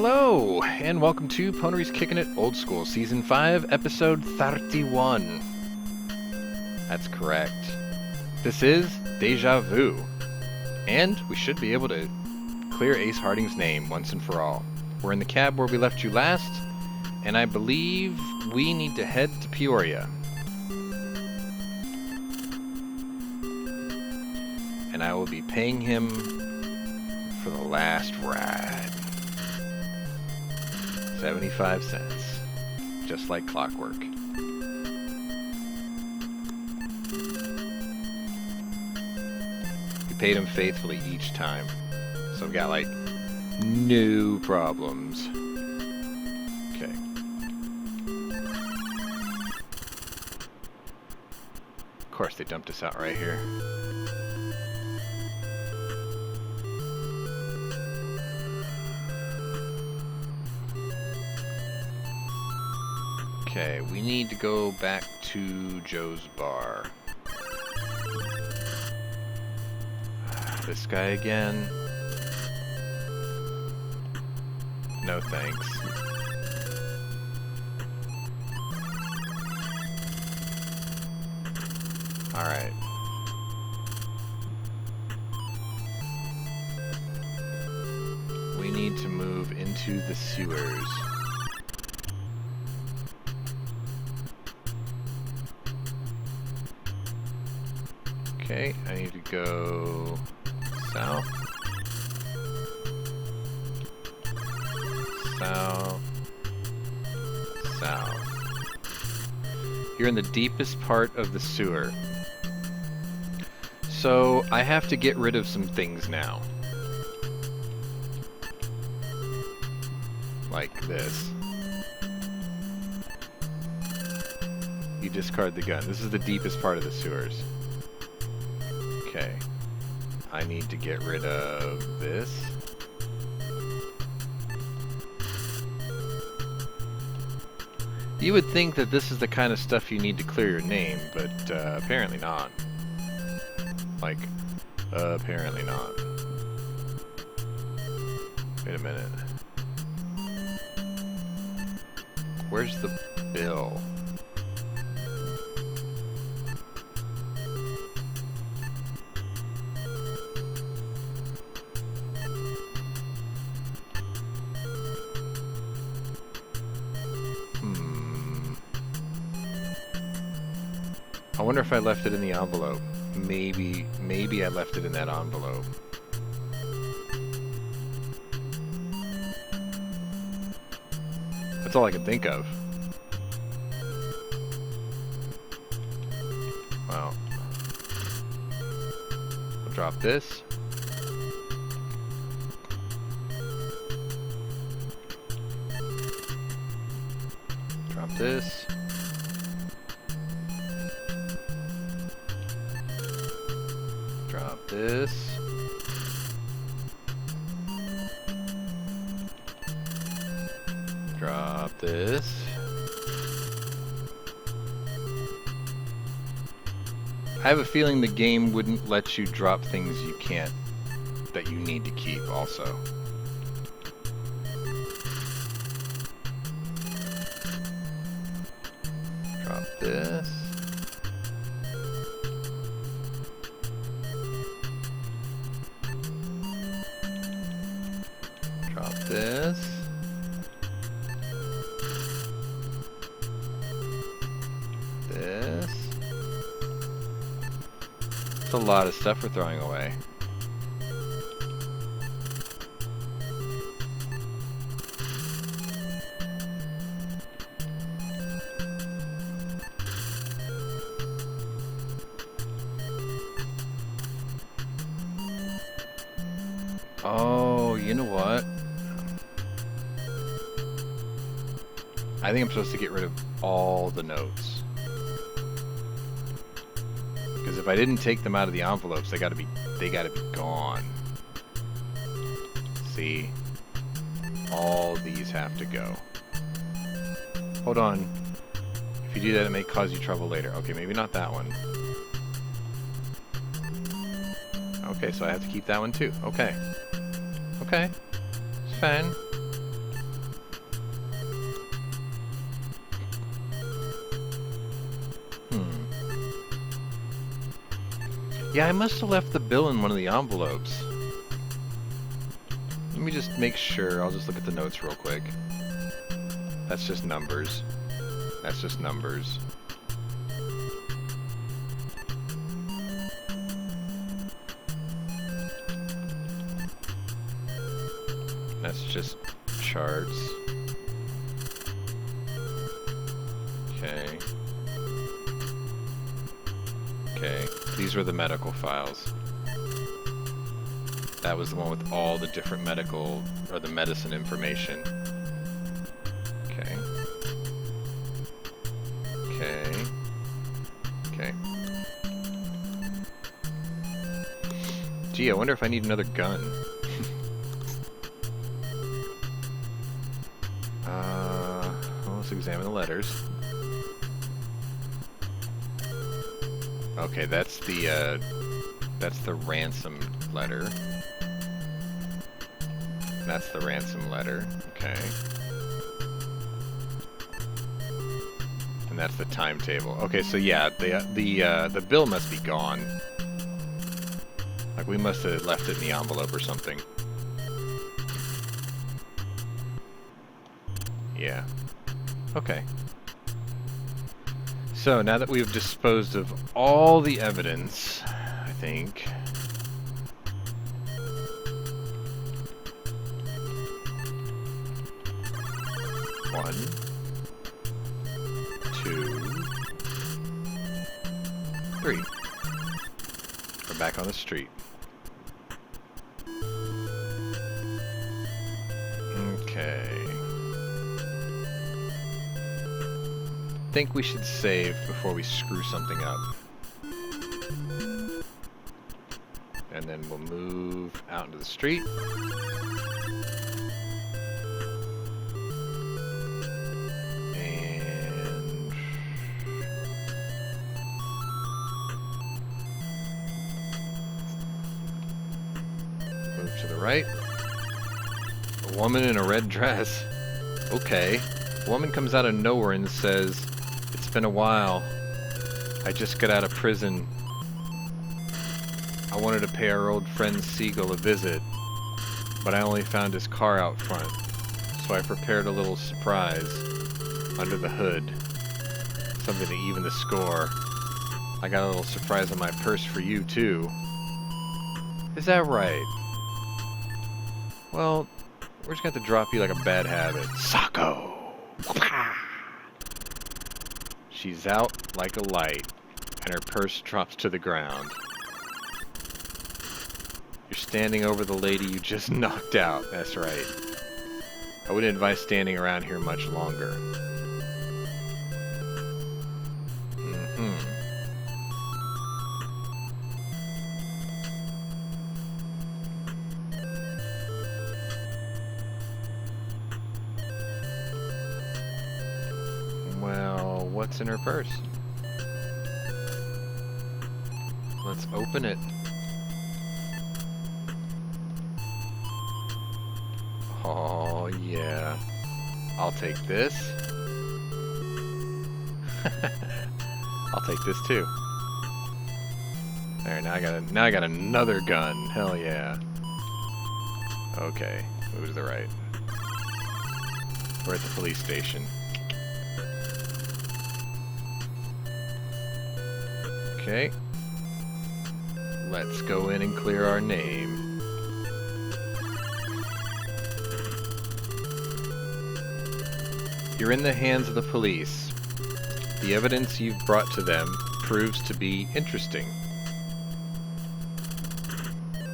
Hello, and welcome to Pwnery's Kickin' It Old School, Season 5, Episode 31. That's correct. This is Deja Vu, and we should be able to clear Ace Harding's name once and for all. We're in the cab where we left you last, and I believe we need to head to Peoria. And I will be paying him for the last ride. 75 cents. Just like clockwork. We paid him faithfully each time. So I've got like no problems. Okay. Of course they dumped us out right here. Okay, we need to go back to Joe's bar. This guy again. No thanks. Alright. We need to move into the sewers. Okay, I need to go south, south, south. You're in the deepest part of the sewer. So I have to get rid of some things now. Like this. You discard the gun. This is the deepest part of the sewers. Okay, I need to get rid of this. You would think that this is the kind of stuff you need to clear your name, but apparently not. Like, apparently not. Wait a minute. Where's the bill? I wonder if I left it in the envelope. Maybe I left it in that envelope. That's all I can think of. Well, I'll drop this. Drop this. Drop this. Drop this. I have a feeling the game wouldn't let you drop things you can't, that you need to keep also. Drop this. Drop this. This. It's a lot of stuff we're throwing away. Oh, you know what? I think I'm supposed to get rid of all the notes. Because if I didn't take them out of the envelopes, they gotta be gone. See? All these have to go. Hold on. If you do that, it may cause you trouble later. Okay, maybe not that one. Okay, so I have to keep that one too. Okay. Okay. It's fine. Yeah, I must have left the bill in one of the envelopes. Let me just make sure. I'll just look at the notes real quick. That's just numbers. That's just numbers. That's just charts. Okay. Okay. These were the medical files. That was the one with all the different medical, or the medicine information. Okay. Okay. Okay. Gee, I wonder if I need another gun. Well, let's examine the letters. Okay, that's the ransom letter. That's the ransom letter. Okay. And that's the timetable. Okay, so yeah, the bill must be gone. Like we must have left it in the envelope or something. Yeah. Okay. So now that we've disposed of all the evidence, I think. One, two, three. We're back on the street. Okay. I think we should save before we screw something up. And then we'll move out into the street. And move to the right. A woman in a red dress. Okay. A woman comes out of nowhere and says, "It's been a while. I just got out of prison. I wanted to pay our old friend Siegel a visit, but I only found his car out front, so I prepared a little surprise under the hood. Something to even the score. I got a little surprise in my purse for you, too." Is that right? Well, we're just going to have to drop you like a bad habit. Sacco! She's out like a light, and her purse drops to the ground. You're standing over the lady you just knocked out. That's right. I wouldn't advise standing around here much longer. Well, what's in her purse? Let's open it. Oh, yeah. I'll take this. I'll take this too. There, now I got another gun. Hell yeah. Okay, move to the right. We're at the police station. Okay. Let's go in and clear our name. You're in the hands of the police. The evidence you've brought to them proves to be interesting.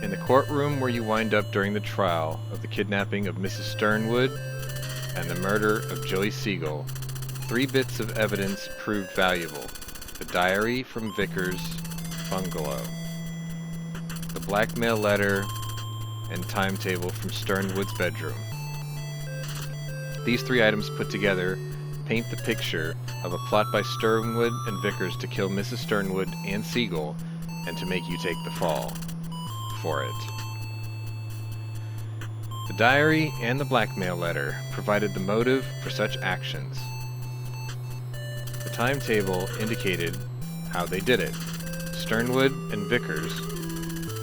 In the courtroom where you wind up during the trial of the kidnapping of Mrs. Sternwood and the murder of Joey Siegel, 3 bits of evidence proved valuable. The diary from Vickers' bungalow, the blackmail letter, and timetable from Sternwood's bedroom. These 3 items put together paint the picture of a plot by Sternwood and Vickers to kill Mrs. Sternwood and Siegel and to make you take the fall for it. The diary and the blackmail letter provided the motive for such actions. The timetable indicated how they did it. Sternwood and Vickers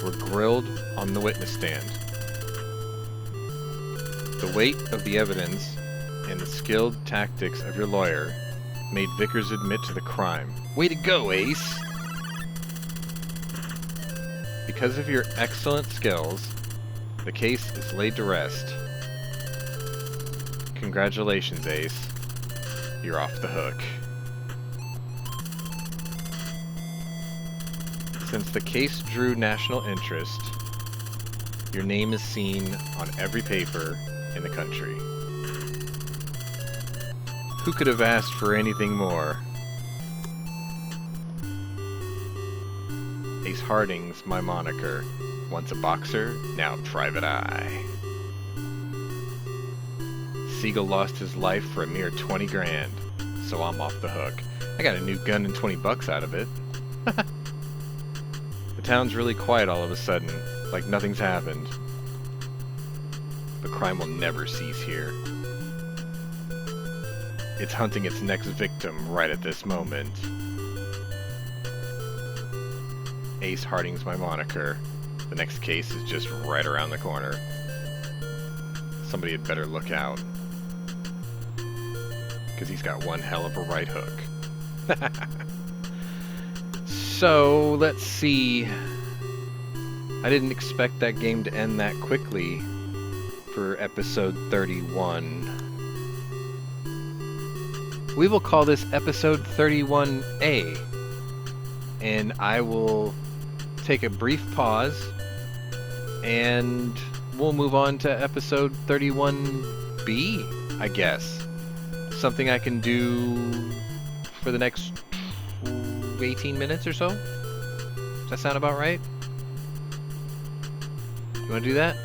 were grilled on the witness stand. The weight of the evidence and the skilled tactics of your lawyer made Vickers admit to the crime. Way to go, Ace! Because of your excellent skills, the case is laid to rest. Congratulations, Ace. You're off the hook. Since the case drew national interest, your name is seen on every paper in the country. Who could have asked for anything more? Ace Harding's my moniker. Once a boxer, now Private Eye. Siegel lost his life for a mere 20 grand, so I'm off the hook. I got a new gun and 20 bucks out of it. The town's really quiet all of a sudden, like nothing's happened. But crime will never cease here. It's hunting its next victim right at this moment. Ace Harding's my moniker. The next case is just right around the corner. Somebody had better look out. Because he's got one hell of a right hook. So, let's see. I didn't expect that game to end that quickly for episode 31. We will call this episode 31A. And I will take a brief pause and we'll move on to episode 31B, I guess. Something I can do for the next 18 minutes or so? Does that sound about right? You want to do that?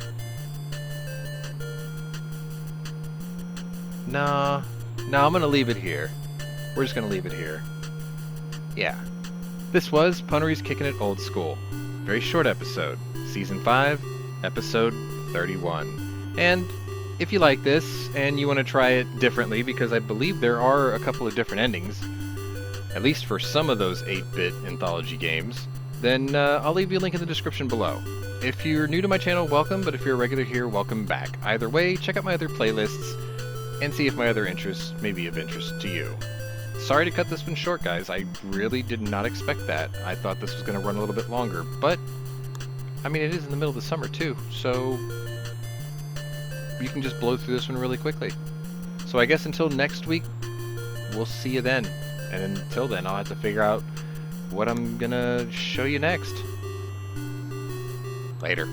Nah, I'm going to leave it here. We're just going to leave it here. Yeah. This was Pwnery's Kicking It Old School. Very short episode. Season 5, episode 31. And if you like this and you want to try it differently, because I believe there are a couple of different endings, at least for some of those 8-bit anthology games, then I'll leave you a link in the description below. If you're new to my channel, welcome, but if you're a regular here, welcome back. Either way, check out my other playlists and see if my other interests may be of interest to you. Sorry to cut this one short, guys. I really did not expect that. I thought this was going to run a little bit longer, but I mean, it is in the middle of the summer too, so you can just blow through this one really quickly. So I guess until next week, we'll see you then. And until then, I'll have to figure out what I'm gonna show you next. Later.